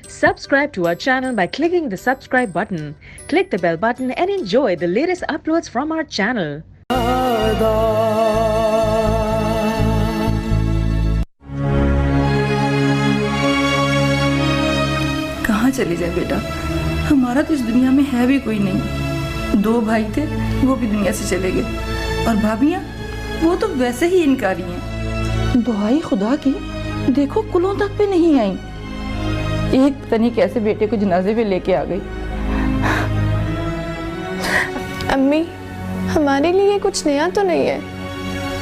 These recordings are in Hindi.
Subscribe to our channel by clicking the subscribe button. Click the bell button and enjoy the latest uploads from our channel. कहाँ चले जाए बेटा, हमारा तो इस दुनिया में है भी कोई नहीं। 2 भाई थे, वो भी दुनिया से चले गए, और भाभियाँ वो तो वैसे ही इनकारी हैं। दुआई खुदा की, देखो कुलों तक भी नहीं आई। एक पता नहीं कैसे बेटे को जनाजे में लेके आ गई। अम्मी, हमारे लिए कुछ नया तो नहीं है।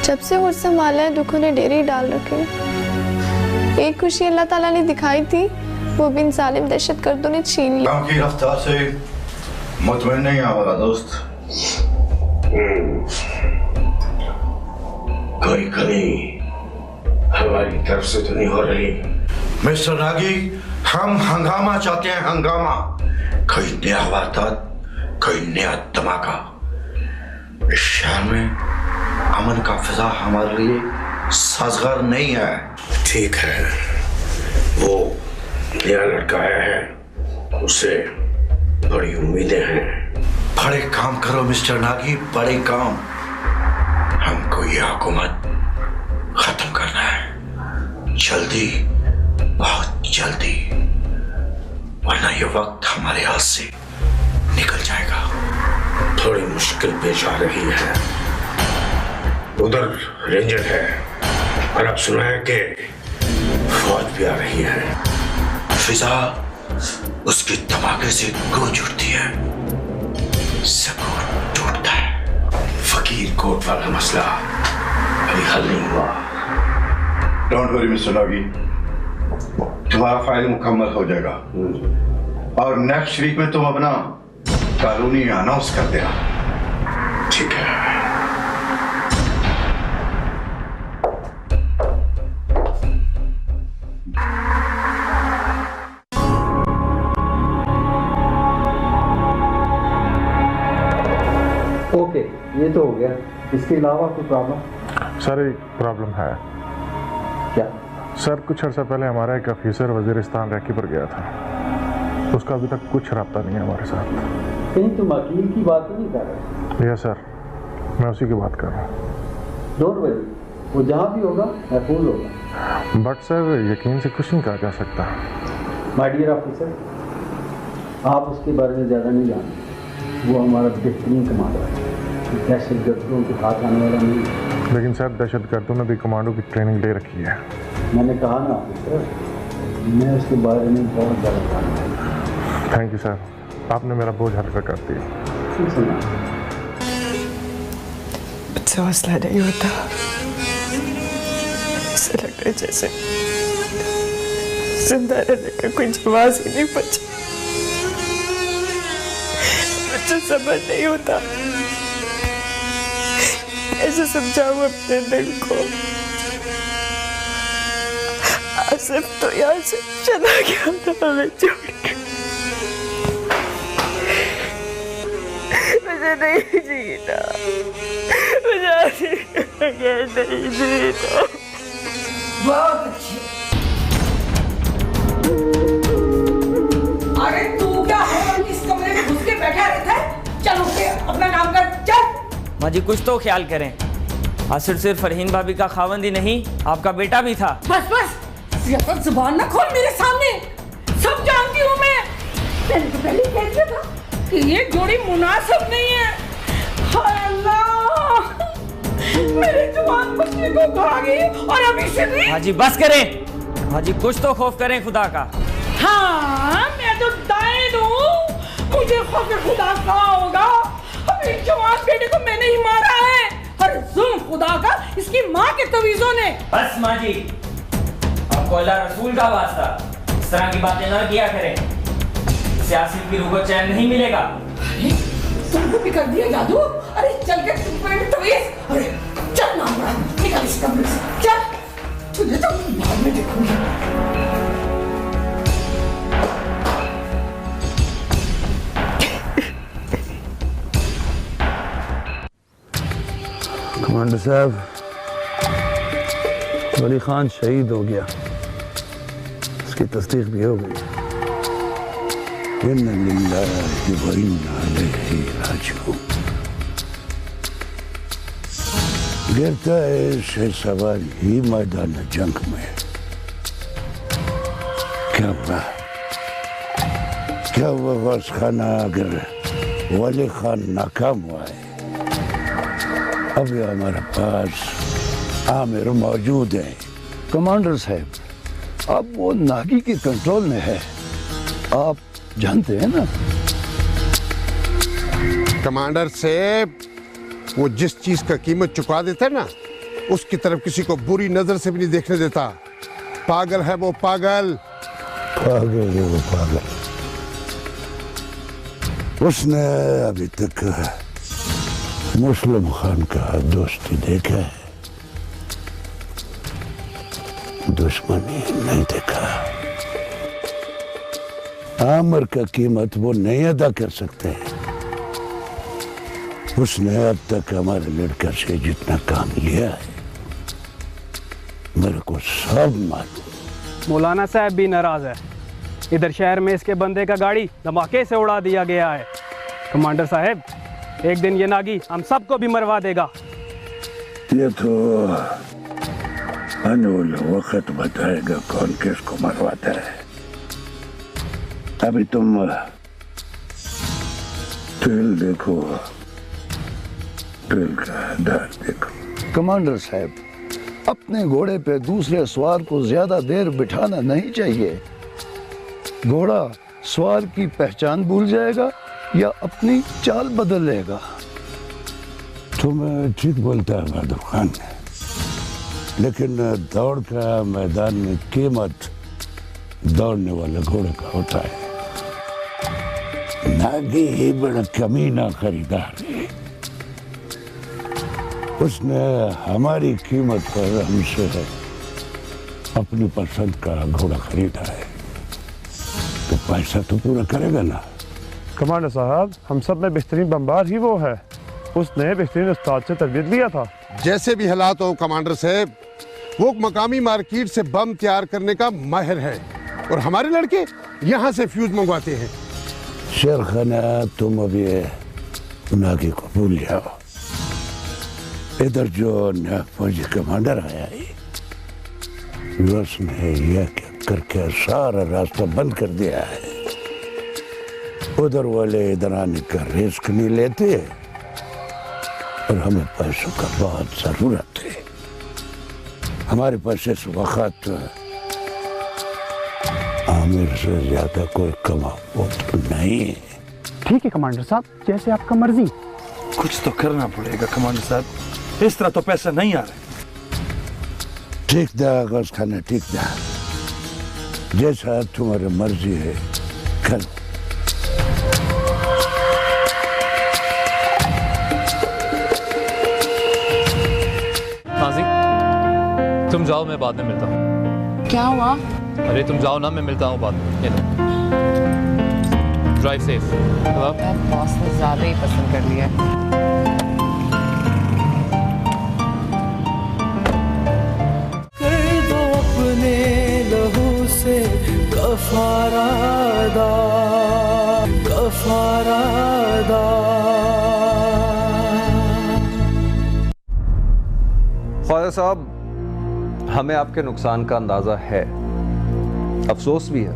जब से होश संभाला है, दुखों ने डेरे डाल रखे। एक खुशी अल्लाह ताला ने दिखाई थी, वो भी इन जालिम दहशतगर्दों ने छीन ली। काम की रफ्तार से मुतमईन नहीं हमारा दोस्त। कोई कमी हमारी तरफ से तो नहीं हो रही। मिस्टर नागी, हम हंगामा चाहते हैं, हंगामा। कोई नया वारदात, कोई नया धमाका। इस शहर में अमन का फिजा हमारे लिए साजगार नहीं है। ठीक है, वो नया लड़का आया है, उससे बड़ी उम्मीदें हैं। बड़े काम करो मिस्टर नागी, बड़े काम। हमको ये हुकूमत खत्म करना है, जल्दी, बहुत जल्दी, वरना ये वक्त हमारे हाथ से निकल जाएगा। थोड़ी मुश्किल पेश आ रही है। उधर रेंजर है, और अब सुना है कि फौज भी आ रही है। फिजा उसके धमाके से गूंज उठती है, सकून टूटता है। फकीर कोट वाला मसला अभी हल नहीं हुआ। डोंट वरी मिस्टर नागी, तुम्हारा फाइल मुकम्मल हो जाएगा, और नेक्स्ट वीक में तुम अपना कानूनी अनाउंस कर देना। ठीक है। ओके, ये तो हो गया। इसके अलावा कोई प्रॉब्लम? सर एक प्रॉब्लम है। क्या? सर कुछ अर्सा पहले हमारा एक ऑफिसर वजीरिस्तान रैकी पर गया था, उसका अभी तक कुछ रब्ता नहीं है हमारे साथ। कहीं तुम वकील की बात नहीं कर रहे? यस सर, मैं उसी की बात कर रहा हूँ। डोंट वरी, वो जहाँ भी होगा महफूज होगा। बट सर यकीन से कुछ नहीं कहा जा सकता। माय डियर ऑफिसर, आप उसके बारे में ज़्यादा नहीं जानते। वो हमारा बेहतरीन कमांडर है, दहशतगर्दों के हाथ आने वाला नहीं। लेकिन सर दहशतगर्दों ने भी कमांडो की ट्रेनिंग ले रखी है। मैंने कहा ना ऑफिसर, मैं उसके बारे में बहुत ज़्यादा जानता हूँ। थैंक यू सर, आपने मेरा बोझ हल्का कर दिया। सुना, मुझसे हौसला नहीं होता। ऐसा लगता है जैसे जिंदा रहने का कोई जवाब ही नहीं बचा। मुझे समझ नहीं होता ऐसे समझाऊं अपने दिल को। आसिफ तो यहाँ से चला गया था हमें छोड़ के। मुझे नहीं जीना, मुझे आसिफ के बगैर नहीं जीना। बहुत अच्छी। अरे तू क्या हो, इस कमरे में घुस के बैठा रहता है? चल उठ के अपना काम कर, चल। माँ जी कुछ तो ख्याल करें। आसिर सिर्फ फरहीन भाभी का खावंद ही नहीं, आपका बेटा भी था। बस बस, ज्यादा जुबान ना खोल मेरे सामने। सब जानती हूँ मैं। मैंने तो पहले कह दिया था कि ये जोड़ी मुनासिब नहीं है। हाय अल्लाह, मेरी जुबान बच्चे को खा गई, और अभी से भी। माँ जी बस करें, माँ जी कुछ तो खौफ करें खुदा का। हाँ, मैं तो दाएं हूँ, मुझे खौफ खुदा का होगा। अपने जवान बेटे को मैंने ही मारा है, और जुल्म खुदा का इसकी माँ के तवीज़ों ने। बस माँ जी, आपको अल्लाह रसूल का वास्ता इस तरह की बातें ना किया करें, इससे आसिफ की रूह को चैन नहीं मिलेगा। अरे तुमको भी कर दिया जादू। अरे चल के तवीज़, अरे चल ना बड़ा, निकल इस कमरे से, चल। तुझे तो बाद में देखूंगी। कमांडर साहब, वली खान शहीद हो गया, उसकी तस्दीक भी हो गई। इन्ना लिल्लाहि व इन्ना इलैहि राजिऊन। गिरता है से सवाल ही मैदान जंग में। क्या हुआ गौस खाना अगर वली खान नाकाम हुआ है? अभी हमारे पास आमिर मौजूद है। कमांडर साहब, अब वो नागी के कंट्रोल में है, आप जानते हैं ना। कमांडर साहब, वो जिस चीज का कीमत चुका देता है ना, उसकी तरफ किसी को बुरी नजर से भी नहीं देखने देता। पागल है वो, पागल। पागल है वो, पागल। उसने अभी तक मुस्लिम खान का दोस्ती देखा है, दुश्मनी नहीं देखा। आमिर का कीमत वो नहीं अदा कर सकते। उसने अब तक हमारे लड़का से जितना काम लिया है, मेरे को सब मालूम। मौलाना साहब भी नाराज है। इधर शहर में इसके बंदे का गाड़ी धमाके से उड़ा दिया गया है। कमांडर साहब, एक दिन ये नागी हम सबको भी मरवा देगा। ये तो अनूल वक्त बताएगा कौन किसको मरवाता है। अभी तुम ट्रेल देखो, ट्रेल का डर देखो। कमांडर साहब, अपने घोड़े पे दूसरे सवार को ज्यादा देर बिठाना नहीं चाहिए। घोड़ा सवार की पहचान भूल जाएगा या अपनी चाल बदल लेगा। तुम ठीक बोलता है बहादुर खान, लेकिन दौड़ का मैदान में कीमत दौड़ने वाले घोड़े का होता है। नागी ही बड़ा कमीना खरीदार है। उसने हमारी कीमत पर हमसे अपनी पसंद का घोड़ा खरीदा है, तो पैसा तो पूरा करेगा ना। कमांडर साहब, हम सब में बेहतरीन बमबार ही वो है। उसने बेहतरीन उस्ताद से तरबियत लिया था। जैसे भी हालात हो कमांडर साहब, वो मकामी मार्केट से बम तैयार करने का माहिर है और हमारे लड़के यहाँ से फ्यूज मंगवाते हैं। शेर खाना, तुम अभी नागी को भूल जाओ। इधर जो नया फौजी कमांडर आया है, उसने यह करके सारा रास्ता बंद कर दिया है। उधर वाले इधर आने का रिस्क नहीं लेते और हमें पैसों का बहुत जरूरत है। हमारे पास इस वक्त आमिर से ज्यादा कोई कमाओ तो नहीं है। ठीक है कमांडर साहब, जैसे आपका मर्जी। कुछ तो करना पड़ेगा कमांडर साहब, इस तरह तो पैसे नहीं आ रहे। ठीक था गौस खाना, ठीक था। जैसा तुम्हारी मर्जी है करो। माजी, तुम जाओ, मैं बाद में मिलता हूँ। क्या हुआ? अरे तुम जाओ ना, मैं मिलता हूँ बाद में। Drive safe. बॉस ने ज्यादा ही पसंद कर लिया है। अपने लहू से कफारादा, कफारादा। ख्वाजा साहब, हमें आपके नुकसान का अंदाजा है, अफसोस भी है,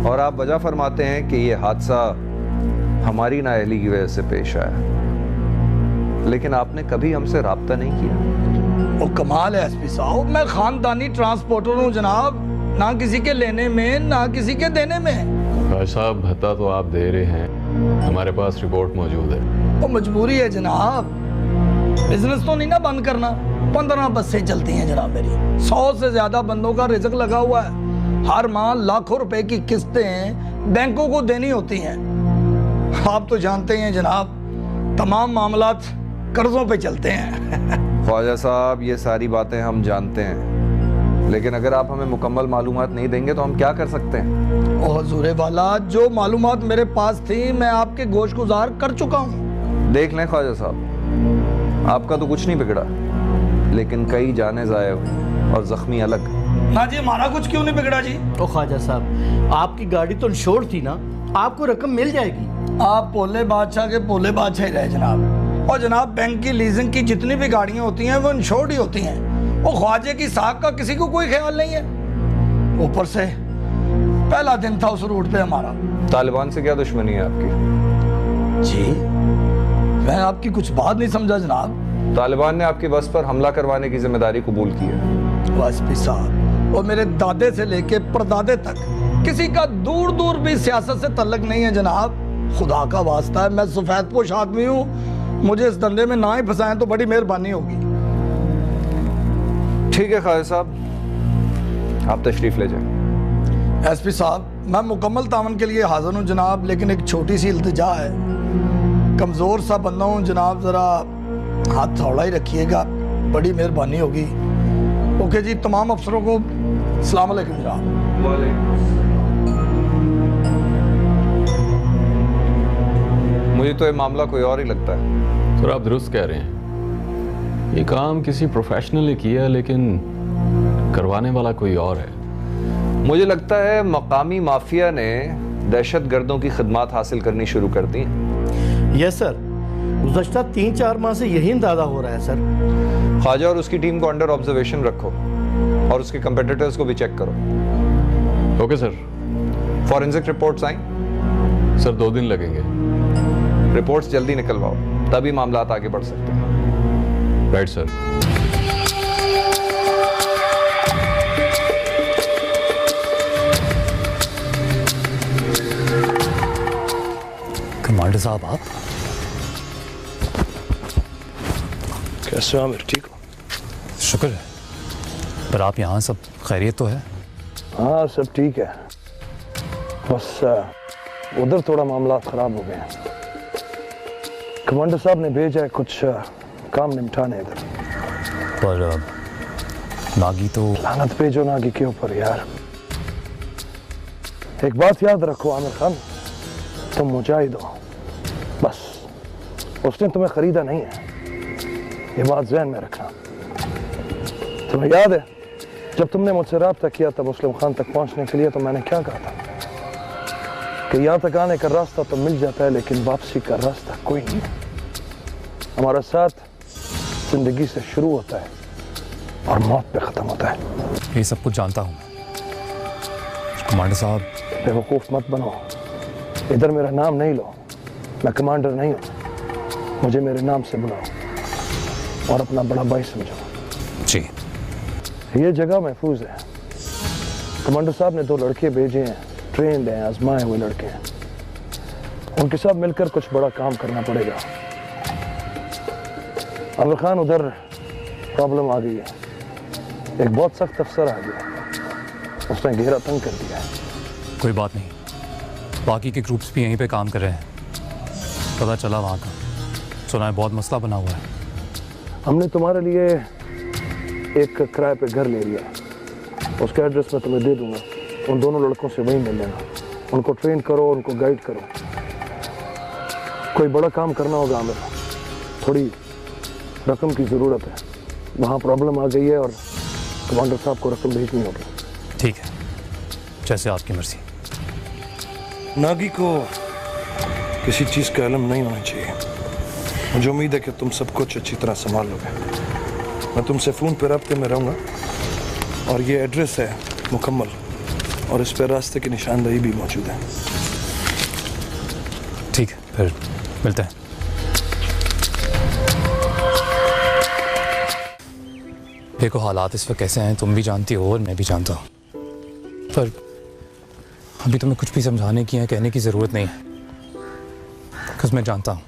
और आप वजह फरमाते हैं कि यह हादसा हमारी नाअहली की वजह से पेश आया, लेकिन आपने कभी हमसे राब्ता नहीं किया। वो कमाल है एसपी साहब, मैं खानदानी ट्रांसपोर्टर हूँ जनाब, ना किसी के लेने में ना किसी के देने में। भाई साहब, भत्ता तो आप दे रहे हैं, हमारे पास रिपोर्ट मौजूद है। वो मजबूरी है जनाब, बिजनेस तो नहीं ना बंद करना। 15 बसें चलती हैं जनाब मेरी, 100 से ज्यादा बंदों का रिज़्क लगा हुआ है। हर माह लाखों रुपए की किस्तें बैंकों को देनी होती हैं। आप तो जानते हैं जनाब, तमाम मामलात कर्जों पे चलते हैं। ख्वाजा साहब, ये सारी बातें हम जानते हैं, लेकिन अगर आप हमें मुकम्मल मालूमात नहीं देंगे तो हम क्या कर सकते हैं? ओ हुजूर वाला, जो मालूमात मेरे पास थी मैं आपके गोशगुजार कर चुका हूँ। देख लें ख्वाजा साहब, आपका तो कुछ नहीं बिगड़ा, लेकिन कई जानें ज़ाया हुई और जख्मी अलग। ना जी हमारा कुछ क्यों नहीं बिगड़ा जी? ओ ख्वाजा साहब, आपकी गाड़ी तो इंश्योर्ड थी ना, आपको रकम मिल जाएगी। आप भोले बादशाह के भोले बादशाह ही रहे जनाब। और जनाब बैंक की लीजिंग की जितनी भी गाड़ियां होती हैं वो इंश्योर्ड ही होती हैं। वो ख्वाजे की साख का किसी को कोई ख्याल नहीं है। ऊपर से पहला दिन था उस रूट पे हमारा। तालिबान से क्या दुश्मनी है आपकी? जी मैं आपकी कुछ बात नहीं समझा जनाब। तालिबान ने आपकी बस पर हमला करवाने की जिम्मेदारी कबूल की है। वाजपेयी साहब और मेरे दादे से लेके परदादे तक किसी का दूर दूर भी सियासत से तल्लक नहीं है जनाब। खुदा का वास्ता है, मैं सफेद पोश आदमी हूँ, मुझे इस धंधे में ना ही फंसाएं तो बड़ी मेहरबानी होगी। ठीक है ख्वाजा साहब, आप तशरीफ ले जाएं। एसपी साहब मैं मुकम्मल तावन के लिए हाजिर हूँ जनाब, लेकिन एक छोटी सी इल्तिजा है। कमज़ोर सा बंदा हूँ जनाब, ज़रा हाथ थोड़ा ही रखिएगा, बड़ी मेहरबानी होगी। ओके जी, तमाम अफसरों को अस्सलाम वालेकुम जनाब। मुझे तो ये मामला कोई और ही लगता है। सर आप दुरुस्त कह रहे हैं, ये काम किसी प्रोफेशनल ने किया लेकिन करवाने वाला कोई और है। मुझे लगता है मकामी माफिया ने दहशतगर्दों की खिदमत हासिल करनी शुरू कर दी। यस सर, गुज़श्ता 3-4 माह से यही अंदाजा हो रहा है सर। ख्वाजा और उसकी टीम को अंडर ऑब्जर्वेशन रखो और उसके कंपेटिटर्स को भी चेक करो। Okay sir. फॉरेंसिक रिपोर्ट्स आई? सर 2 दिन लगेंगे। रिपोर्ट्स जल्दी निकलवाओ, तभी मामला आगे बढ़ सकते हैं। Right sir. कमांडर साहब आप कैसे हो आमिर? ठीक हो? शुक्र है, पर आप यहाँ सब खैरियत तो है? हाँ सब ठीक है, बस उधर थोड़ा मामला खराब हो गए हैं। कमांडर साहब ने भेजा है कुछ काम निपटाने इधर। पर नागी तो लानत भेजो नागी के ऊपर यार। एक बात याद रखो आमिर खान, तुम मुजाहिद हो, बस उसने तुम्हें खरीदा नहीं है, ये बात ज़हन में रखना। तुम्हें याद है जब तुमने मुझसे राब्ता किया था मुस्लिम खान तक पहुंचने के लिए, तो मैंने क्या कहा था कि यहाँ तक आने का रास्ता तो मिल जाता है लेकिन वापसी का रास्ता कोई नहीं। हमारा साथ जिंदगी से शुरू होता है और मौत पे ख़त्म होता है। ये सब कुछ जानता हूँ कमांडर साहब। बेवकूफ़ मत बनो, इधर मेरा नाम नहीं लो, मैं कमांडर नहीं हूँ, मुझे मेरे नाम से बुलाओ और अपना बड़ा भाई समझो। जी। ये जगह महफूज है। कमांडर साहब ने 2 लड़के भेजे हैं, ट्रेंड हैं, आजमाए हुए लड़के हैं, उनके साथ मिलकर कुछ बड़ा काम करना पड़ेगा। आमिर खान उधर प्रॉब्लम आ गई है, एक बहुत सख्त अफसर आ गया, उसने घेरा तंग कर दिया है। कोई बात नहीं, बाकी के ग्रुप्स भी यहीं पे काम कर रहे हैं, पता चला वहाँ का, सुना है बहुत मसला बना हुआ है। हमने तुम्हारे लिए एक किराए पे घर ले लिया, उसका एड्रेस मैं तुम्हें दे दूंगा, उन दोनों लड़कों से वहीं मिल लेना, उनको ट्रेन करो, उनको गाइड करो। कोई बड़ा काम करना होगा हमें, थोड़ी रकम की ज़रूरत है, वहाँ प्रॉब्लम आ गई है और कमांडर साहब को रकम भेजनी होगी। ठीक है, जैसे आपकी मर्जी। नागी को किसी चीज़ का इल्म नहीं होना चाहिए। मुझे उम्मीद है कि तुम सब कुछ अच्छी तरह संभाल लोगे। मैं तुमसे फ़ोन पर रब्ते में रहूँगा और ये एड्रेस है मुकम्मल और इस पर रास्ते की निशानदेही भी मौजूद है। ठीक है, फिर मिलते हैं। देखो हालात इस वक्त कैसे हैं तुम भी जानती हो और मैं भी जानता हूँ, पर अभी तुम्हें कुछ भी समझाने की या कहने की ज़रूरत नहीं है, बिकॉज़ मैं जानता हूँ।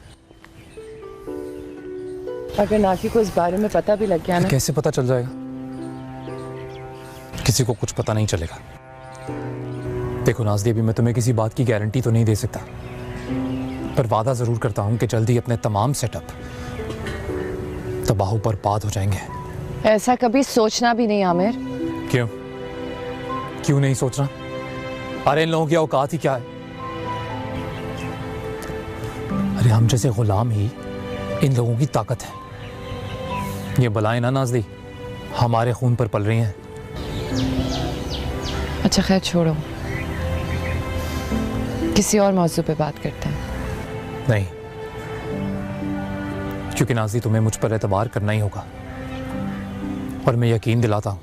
अगर नाकी को इस बारे में पता भी लग गया ना, कैसे पता चल जाएगा? किसी को कुछ पता नहीं चलेगा। देखो नाज़दी, अभी मैं तुम्हें किसी बात की गारंटी तो नहीं दे सकता, पर वादा ज़रूर करता हूँ कि जल्दी अपने तमाम सेटअप तबाह बर्बाद हो जाएंगे। ऐसा कभी सोचना भी नहीं आमिर। क्यों? क्यों नहीं सोचना? अरे इन लोगों की औकात ही क्या है? अरे हम जैसे गुलाम ही इन लोगों की ताकत है। ये बलाएं ना नाज़दी हमारे खून पर पल रही हैं। अच्छा खैर छोड़ो, किसी और मौजू पे बात करते हैं। नहीं, क्योंकि नाज़ी तुम्हें मुझ पर एतबार करना ही होगा, और मैं यकीन दिलाता हूँ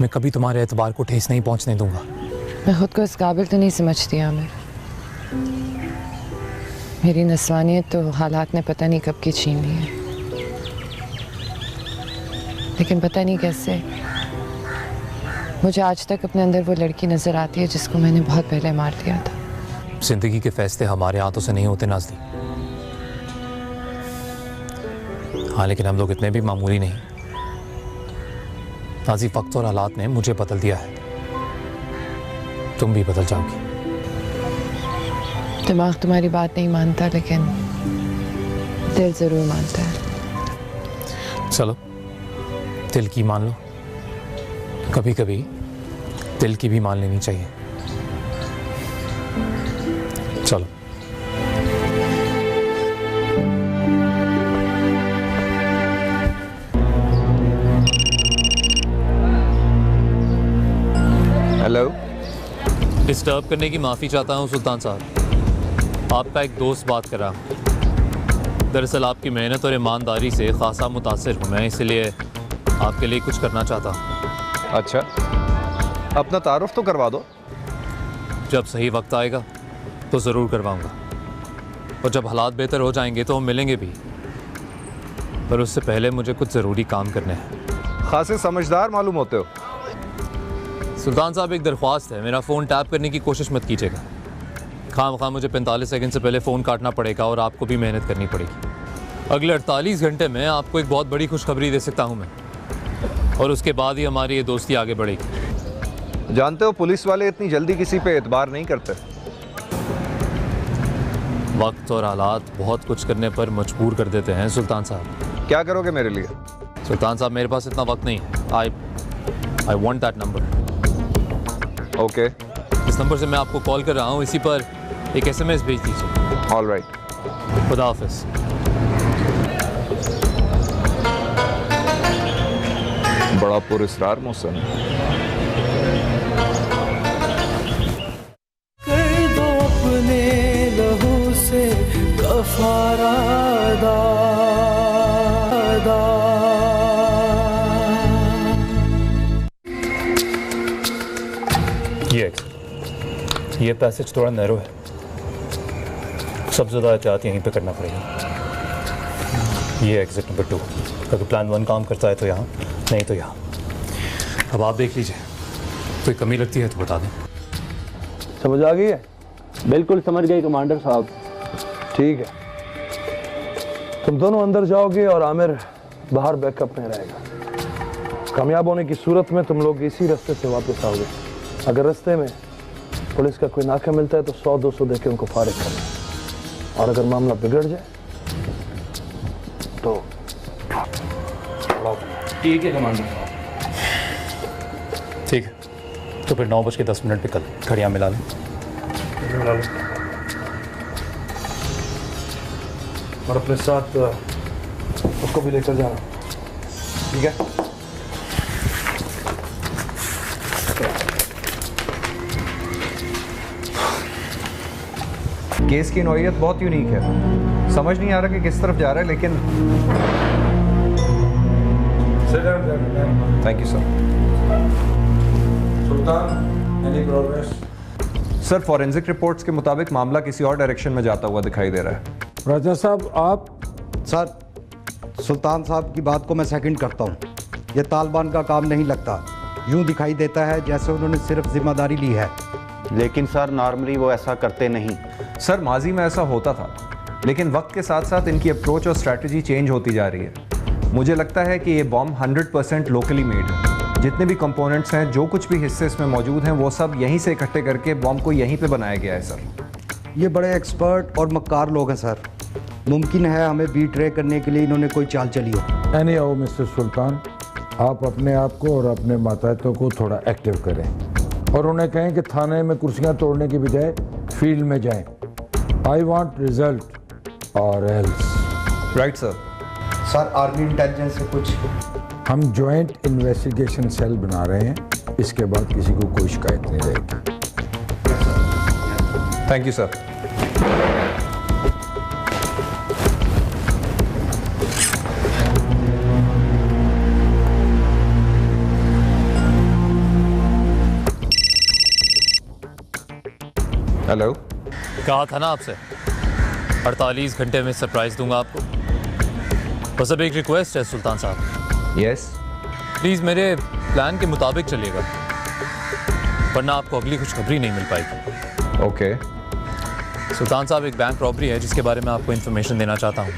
मैं कभी तुम्हारे एतबार को ठेस नहीं पहुँचने दूंगा। मैं खुद को इस काबिल तो नहीं समझती आमिर। मेरी नस्वानियत तो हालात ने पता नहीं कब की छीन ली है, लेकिन पता नहीं कैसे मुझे आज तक अपने अंदर वो लड़की नजर आती है जिसको मैंने बहुत पहले मार दिया था। जिंदगी के फैसले हमारे हाथों से नहीं होते नाज़ी। हाँ, लेकिन हम लोग इतने भी मामूली नहीं। नाज़ी, वक्त और हालात ने मुझे बदल दिया है, तुम भी बदल जाओगी। दिमाग तुम्हारी बात नहीं मानता, लेकिन दिल जरूर मानता है। चलो, दिल की मान लो, कभी कभी दिल की भी मान लेनी चाहिए। चलो। हेलो। डिस्टर्ब करने की माफ़ी चाहता हूँ सुल्तान साहब, आपका एक दोस्त बात कर रहा हूँ। दरअसल आपकी मेहनत और ईमानदारी से खासा मुतासिर हूँ मैं, इसलिए आपके लिए कुछ करना चाहता हूँ। अच्छा, अपना तारुफ तो करवा दो। जब सही वक्त आएगा तो ज़रूर करवाऊँगा, और जब हालात बेहतर हो जाएंगे तो हम मिलेंगे भी, पर उससे पहले मुझे कुछ ज़रूरी काम करने हैं। खासे समझदार मालूम होते हो। सुल्तान साहब, एक दरख्वास्त है, मेरा फ़ोन टैप करने की कोशिश मत कीजिएगा। खाम मुझे 45 सेकंड से पहले फ़ोन काटना पड़ेगा और आपको भी मेहनत करनी पड़ेगी। अगले 48 घंटे में आपको एक बहुत बड़ी खुशखबरी दे सकता हूँ मैं, और उसके बाद ही हमारी ये दोस्ती आगे बढ़ेगी। जानते हो, पुलिस वाले इतनी जल्दी किसी पे एतबार नहीं करते। वक्त और हालात बहुत कुछ करने पर मजबूर कर देते हैं सुल्तान साहब। क्या करोगे मेरे लिए? सुल्तान साहब, मेरे पास इतना वक्त नहीं है। I want that number. Okay. इस नंबर से मैं आपको कॉल कर रहा हूँ, इसी पर एक SMS भेज दीजिए। All right. खुदा हाफिज़। बड़ा पुरस्कार मौसम। कर दो अपने लहू से कफारा दा। ये पैसेज थोड़ा नैरो है, सबसे ज़्यादा एहतियात यहीं पे करना पड़ेगा। ये एग्जिट नंबर 2, अगर प्लान 1 काम करता है तो यहाँ, नहीं तो यहाँ। अब आप देख लीजिए, कोई कमी लगती है तो बता दें। समझ आ गई है? बिल्कुल समझ गए कमांडर साहब। ठीक है, तुम दोनों अंदर जाओगे और आमिर बाहर बैकअप में रहेगा। कामयाब होने की सूरत में तुम लोग इसी रास्ते से वापस आओगे। अगर रास्ते में पुलिस का कोई नाका मिलता है तो 100-200 देके उनको फारिग करना, और अगर मामला बिगड़ जाए तो ठीक है कमांडर साहब। ठीक है, तो फिर 9:10 पे कल घड़ियाँ मिला लें। और अपने साथ उसको भी लेकर जाना, ठीक है? केस की नौइयत बहुत यूनिक है, समझ नहीं आ रहा कि किस तरफ जा रहा है, लेकिन thank you sir. Sultan, any progress? Sir, forensic reports के मुताबिक मामला किसी और डायरेक्शन में जाता हुआ दिखाई दे रहा है। राजा साहब, आप? सर, सुल्तान साहब की बात को मैं सेकंड करता हूँ। ये तालिबान का काम नहीं लगता। यूँ दिखाई देता है जैसे उन्होंने सिर्फ जिम्मेदारी ली है। लेकिन सर, नॉर्मली वो ऐसा करते नहीं। सर, माजी में ऐसा होता था, लेकिन वक्त के साथ साथ इनकी अप्रोच और स्ट्रैटेजी चेंज होती जा रही है। मुझे लगता है कि ये बॉम्ब 100% लोकली मेड है। जितने भी कंपोनेंट्स हैं, जो कुछ भी हिस्से इसमें मौजूद हैं, वो सब यहीं से इकट्ठे करके बॉम्ब को यहीं पे बनाया गया है सर। ये बड़े एक्सपर्ट और मक्कार लोग हैं सर। मुमकिन है हमें बी ट्रे करने के लिए इन्होंने कोई चाल चली हो। एनी हाउ मिस्टर सुल्तान, आप अपने आप को और अपने मातहतों को थोड़ा एक्टिव करें और उन्हें कहें कि थाने में कुर्सियां तोड़ने की बजाय फील्ड में जाएं। आई वांट रिजल्ट और else. Right sir. Sir, army intelligence से कुछ हम जॉइंट इन्वेस्टिगेशन सेल बना रहे हैं, इसके बाद किसी को कोई शिकायत नहीं रहेगी। Thank you sir. हेलो। कहा था ना आपसे 48 घंटे में सरप्राइज दूंगा आपको। बस अब एक रिक्वेस्ट है सुल्तान साहब। यस। प्लीज़ मेरे प्लान के मुताबिक चलिएगा, वरना आपको अगली खुशखबरी नहीं मिल पाएगी। ओके। सुल्तान साहब, एक बैंक रॉबरी है जिसके बारे में आपको इन्फॉर्मेशन देना चाहता हूँ।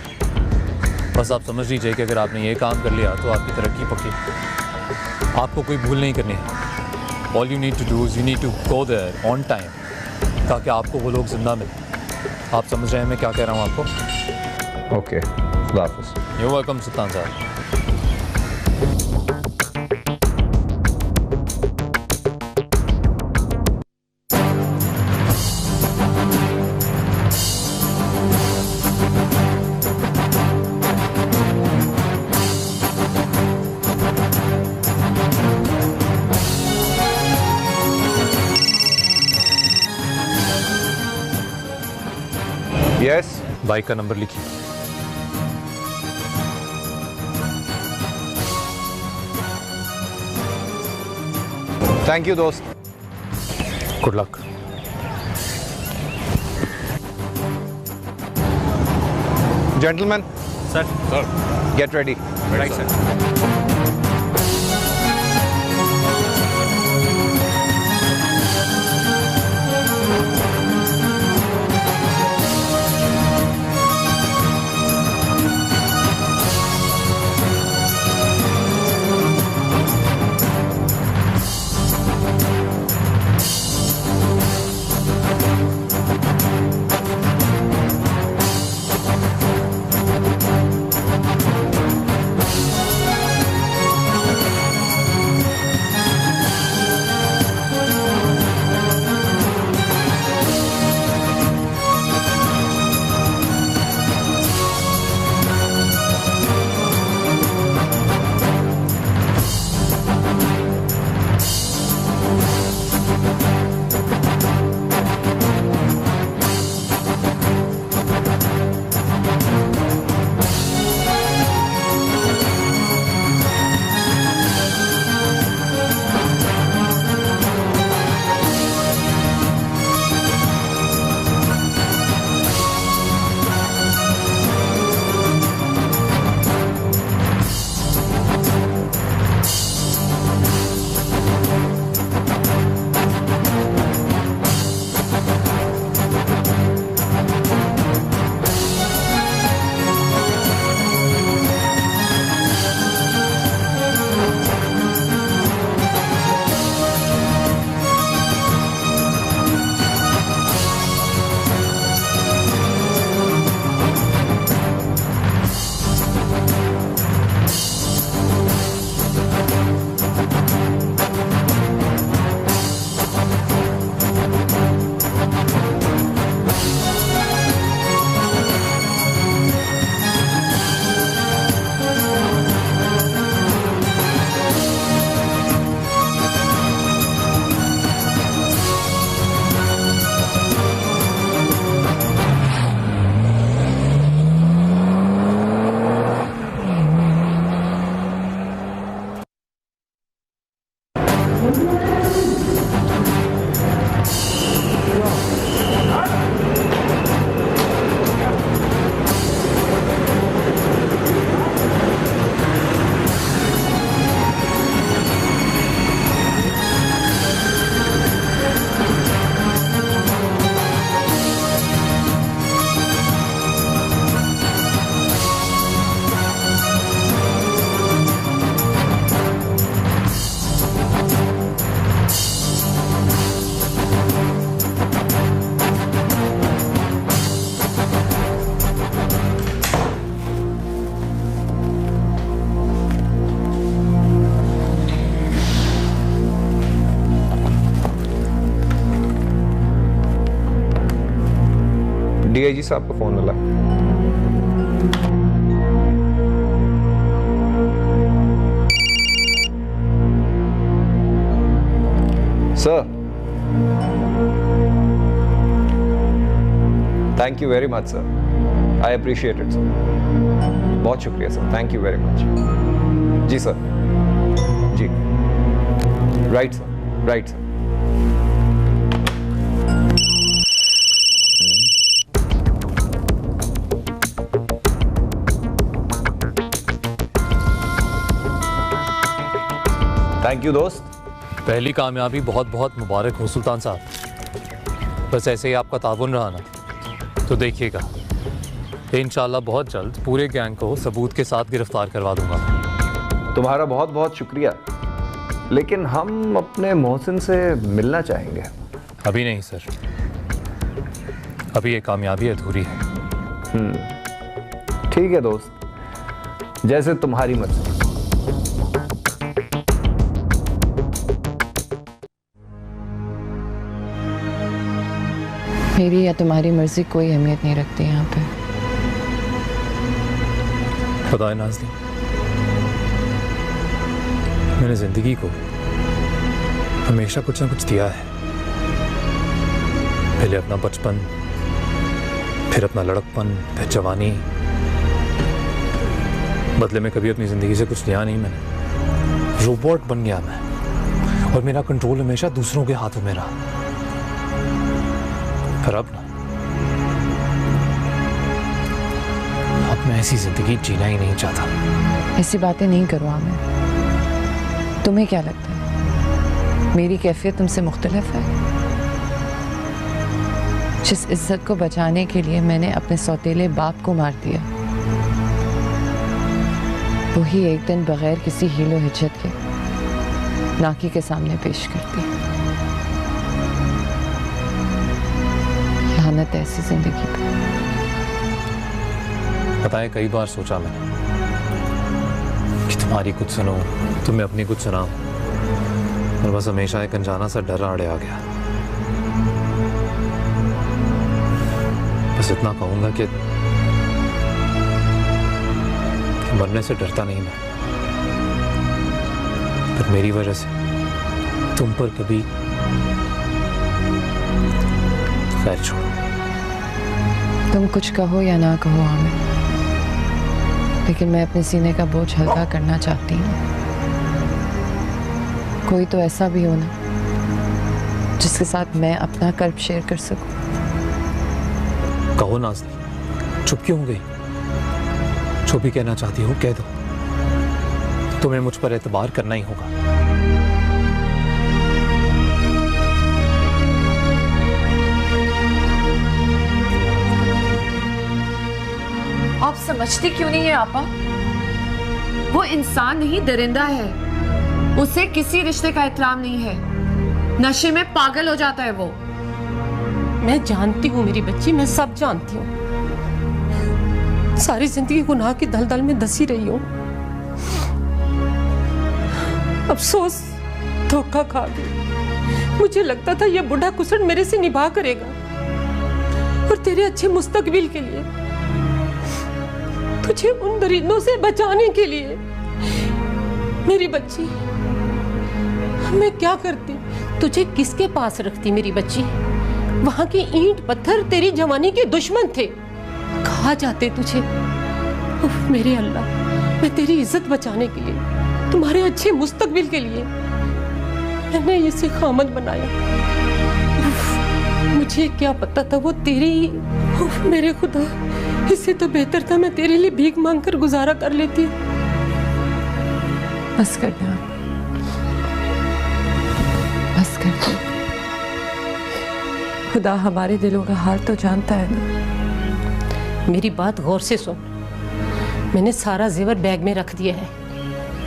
बस आप समझ लीजिए कि अगर आपने ये काम कर लिया तो आपकी तरक्की पक्की। आपको कोई भूल नहीं करनी है। All you need to do is you need to go there on time, ताकि आपको वो लोग जिंदा मिले। आप समझ रहे हैं मैं क्या कह रहा हूँ आपको? ओके, खुदा हाफ़िज़। यू वेलकम सुल्तान साहब। यस। बाइक का नंबर लिखिए। थैंक यू दोस्त। Good luck. Gentleman. Sir. Get ready. Right sir. DIG साहब का फोन मिला। Sir, thank you very much sir, I appreciate it sir. बहुत शुक्रिया sir, thank you very much. जी सर, जी, right sir, right sir. Thank you दोस्त। पहली कामयाबी बहुत बहुत मुबारक हो सुल्तान साहब। बस ऐसे ही आपका ताउन रहा ना तो देखिएगा, इंशाल्लाह बहुत जल्द पूरे गैंग को सबूत के साथ गिरफ्तार करवा दूंगा। तुम्हारा बहुत बहुत शुक्रिया, लेकिन हम अपने मोहसिन से मिलना चाहेंगे। अभी नहीं सर, अभी ये कामयाबी अधूरी है। ठीक है दोस्त, जैसे तुम्हारी मर्जी। मेरी या तुम्हारी मर्जी कोई अहमियत नहीं रखती यहाँ पे। खुदा नाज़रीन, मैंने जिंदगी को हमेशा कुछ ना कुछ दिया है। पहले अपना बचपन, फिर अपना लड़कपन, फिर जवानी। बदले में कभी अपनी जिंदगी से कुछ लिया नहीं मैंने। रोबोट बन गया मैं और मेरा कंट्रोल हमेशा दूसरों के हाथों में रहा। पर अब मैं ऐसी जिंदगी जीना ही नहीं चाहता। ऐसी बातें नहीं करो आमिर। तुम्हें क्या लगता है मेरी कैफियत तुमसे मुख्तलिफ है? जिस इज्जत को बचाने के लिए मैंने अपने सौतेले बाप को मार दिया, वही एक दिन बगैर किसी हीलो हिज्जत के नाकी के सामने पेश करती। लानत है ऐसी जिंदगी पे। बताएं, कई बार सोचा मैंने कि तुम्हारी कुछ सुनो, तुम्हें अपनी कुछ सुनाओ, और बस हमेशा एक अनजाना सा डर आड़े आ गया। बस इतना कहूंगा कि मरने से डरता नहीं मैं, पर मेरी वजह से तुम पर कभी खैर छोड़ो। तुम कुछ कहो या ना कहो आमिर, लेकिन मैं अपने सीने का बोझ हल्का करना चाहती हूँ। कोई तो ऐसा भी हो ना जिसके साथ मैं अपना कर्ब शेयर कर सकूं। कहो नाज़रीन, चुप क्यों हो गई? जो भी कहना चाहती हो कह दो। तुम्हें मुझ पर एतबार करना ही होगा। आप समझती क्यों नहीं है आपा? वो इंसान नहीं, दरिंदा है। उसे किसी रिश्ते का एहतराम नहीं है। नशे में पागल हो जाता है वो। मैं जानती हूँ मेरी बच्ची, मैं सब जानती हूँ। सारी जिंदगी गुनाह की दलदल में धसी रही हूँ। अफसोस, धोखा खा गई। मुझे लगता था ये बूढ़ा कुसड़ मेरे से निभा करेगा, और तेरे अच्छे मुस्तकबिल के लिए, तुझे उन दरिंदों से बचाने के लिए। मेरी बच्ची, मैं क्या करती, तुझे किसके पास रखती मेरी बच्ची? वहां के ईंट पत्थर तेरी जवानी के दुश्मन थे, खा जाते तुझे। उफ, मेरे अल्लाह, मैं तेरी इज्जत बचाने के लिए, तुम्हारे अच्छे मुस्तकबिल के लिए मैंने इसे खामद बनाया। उफ, मुझे क्या पता था वो तेरी ही। उफ, मेरे खुदा, इससे तो बेहतर था मैं तेरे लिए भीख मांगकर गुजारा कर लेती। बस कर दो, बस कर दो। खुदा हमारे दिलों का हाल तो जानता है ना। मेरी बात गौर से सुन। मैंने सारा जेवर बैग में रख दिया है।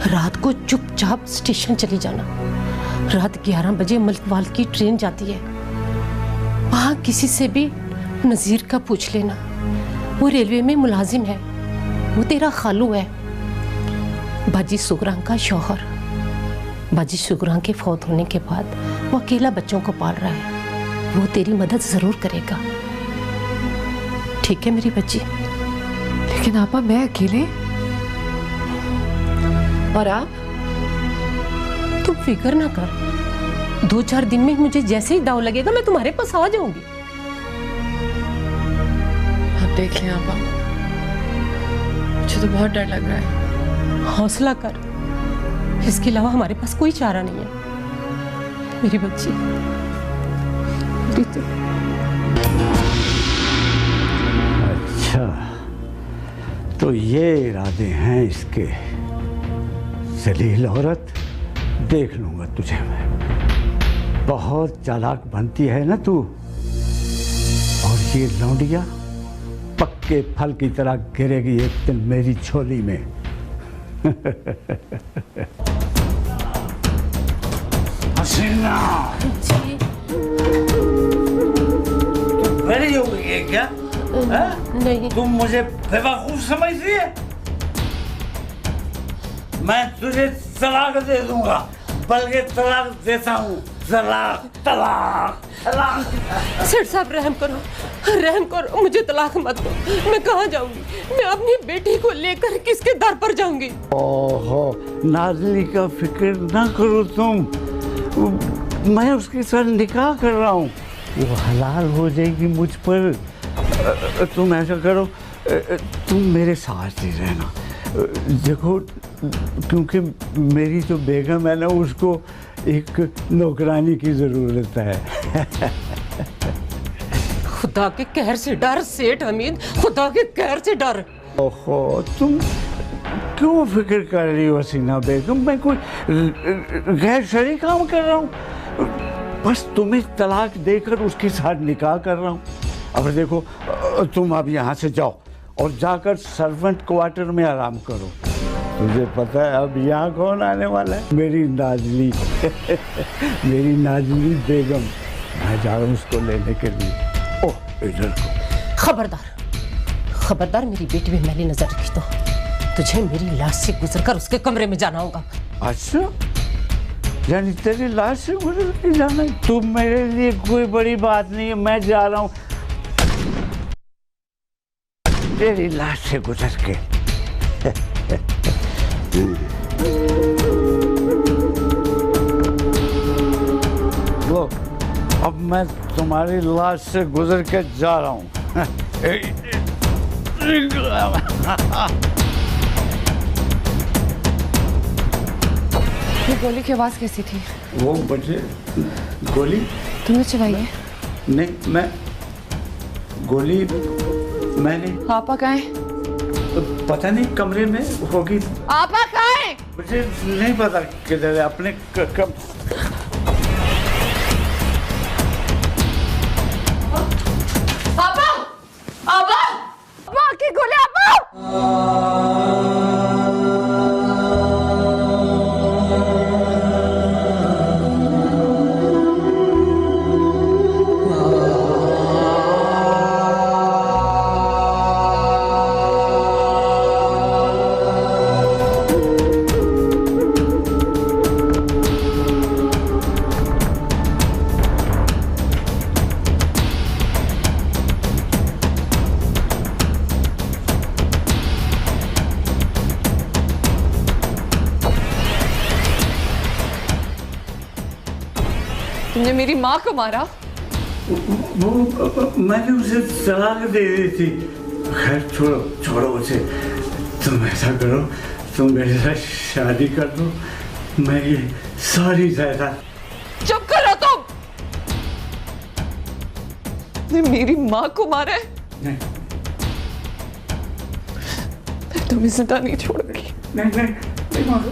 रात को चुपचाप स्टेशन चली जाना। रात 11 बजे मलकवाल की ट्रेन जाती है। वहां किसी से भी नजीर का पूछ लेना। वो रेलवे में मुलाजिम है। वो तेरा खालू है, बाजी सुगरां का शौहर। बाजी सुगरां के फौत होने के बाद वो अकेला बच्चों को पाल रहा है। वो तेरी मदद जरूर करेगा, ठीक है मेरी बच्ची? लेकिन आपा, मैं अकेले? और आप? तुम फिक्र ना कर, 2-4 दिन में मुझे जैसे ही दाव लगेगा मैं तुम्हारे पास आ जाऊंगी। आप देख लें आपा, मुझे तो बहुत डर लग रहा है। हौसला कर, इसके अलावा हमारे पास कोई चारा नहीं है। मेरी बच्ची, रितु। अच्छा, तो ये इरादे हैं इसके। जलील औरत, देख लूंगा तुझे मैं। बहुत चालाक बनती है ना तू, और ये लौंडिया पक्के फल की तरह गिरेगी एक दिन मेरी झोली में। हसीना, बड़ी हो गई है क्या? नहीं। तुम मुझे बेवकूफ समझती है? मैं तुझे तलाक दे दूंगा, बल्कि तलाक देता हूँ। तलाक, तलाक, तलाक। सेठ साहब रहम करो, मुझे तलाक मत दो। मैं कहाँ जाऊंगी? मैं अपनी बेटी को लेकर किसके दर पर जाऊंगी? ओहो, नाज़ली का फिक्र ना करो तुम। मैं उसके साथ निकाह कर रहा हूँ, वो हलाल हो जाएगी मुझ पर। तुम ऐसा करो, तुम मेरे साथ ही रहना। देखो, क्योंकि मेरी जो बेगम है ना, उसको एक नौकरानी की ज़रूरत है। खुदा के कहर से डर सेठ हमीद, खुदा के कहर से डर। ओहो, तुम क्यों फिक्र कर रही हो हसीना बेगम? मैं कोई गैर शरई काम कर रहा हूँ? बस तुम्हें तलाक देकर उसके साथ निकाह कर रहा हूँ। अब देखो, तुम अब यहाँ से जाओ और जाकर सर्वेंट क्वार्टर में आराम करो। तुझे पता है अब यहाँ कौन आने वाला है? मेरी नाज़ली। मेरी नाज़ली बेगम। मैं जा रहा हूँ उसको लेने के लिए। ओह, इधर को। खबरदार मेरी बेटी में मैंने नजर रखी तो तुझे मेरी लाश से गुजरकर उसके कमरे में जाना होगा। अच्छा, यानी तेरी लाश से गुजर के जाना है? तुम मेरे लिए कोई बड़ी बात नहीं है, मैं जा रहा हूँ तेरी लाश से गुजर के। लो, अब मैं तुम्हारी लाश से गुजर के जा रहा हूँ। ये गोली की आवाज कैसी थी? वो बचे गोली तुमने चलाई है? नहीं, मैं गोली मैंने। आपा कहाँ है? पता नहीं, कमरे में होगी। आपा कहाँ है? मुझे नहीं पता किधर है। अपने आपा, आपा, आपा की गोली, आपा। तुमने मेरी माँ को मारा? वो मैंने उसे तलाक दे दी थी। खैर छोड़ो उसे। तुम ऐसा करो, तुम मेरे साथ शादी कर दो। मैं ये सारी जायदाद। चुप करो तुम। तुमने मेरी माँ को मारा है? नहीं, मैं तुम्हें जिंदा नहीं छोड़ूंगी। नहीं मारो।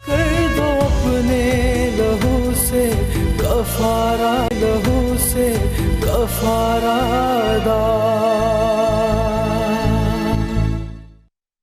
कर दो अपने लहू से कफारा, लहू से कफारा अदा।